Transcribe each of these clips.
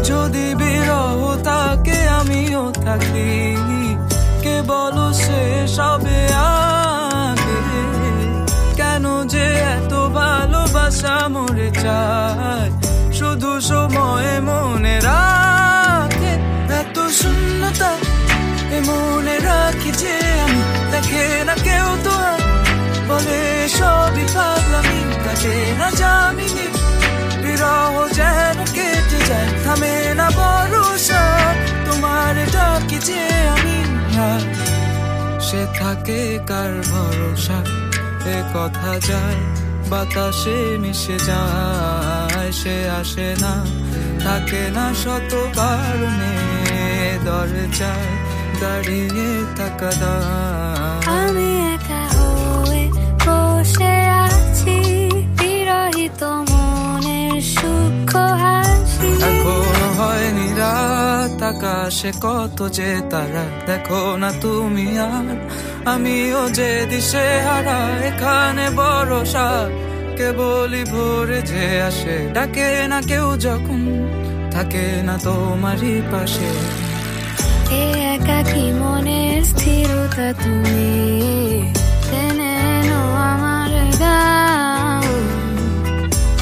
যদি বিরহ থাকে আমিও থাকি, কে বলো সে সবে আগে। কেন যে এত ভালোবাসা মরে চায়, শুধু সময় মনে রাখে। এত শূন্যতা মনে রাখি যে আমি, দেখে না কেউ তো বলে সবই পাগলামি, কাটে না জামিনি বিরহ যেন কেটে যায়, থামে না ভরসা তোমার ডাকি যে আমি। সে থাকে কার ভরসা এ কথা যায়, বাতাসে মিশে যায়, সে আসে না থাকে না শত কারণে, দরজায় দাঁড়িয়ে থাকা দায়। আমি একা হয়ে বসে আছি, বিরহিত মনের সূক্ষ্ম হাসি। এখনো হয়নি রাত, আকাশে কত যে তারা, দেখো না তুমি আর আমিও যে দিশে হারা। এখানে ভরসা কেবলই ভোরে যে আসে, ডাকে না কেউ যখন থাকে না তোমারই পাশে। এ একাকী মনের স্থিরতা তুমি টেনে এনো আমার গাও,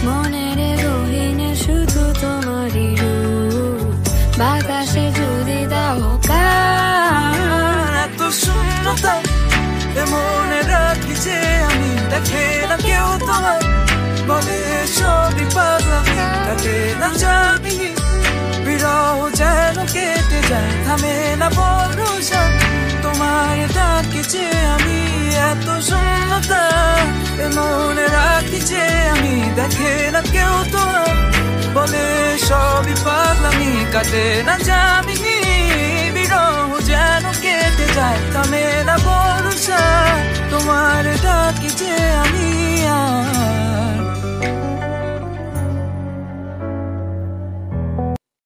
মনের গহীনে শুধু তোমারই রূপ, বাতাসে যদি দাও কান। এত শূন্যতা মনে রাখি যে আমি, দেখে না কেউ তোমার বলে সবই পাগলামি, কাটে না জামিনি বিরহ যেন কেটে যায়, থামে না ভরসা তোমার ডাকি যে আমি। এত শূন্যতা মনে রাখি যে আমি, দেখে না কেউ তোমার বলে সবই পাগলামি, কাটে না জামিনি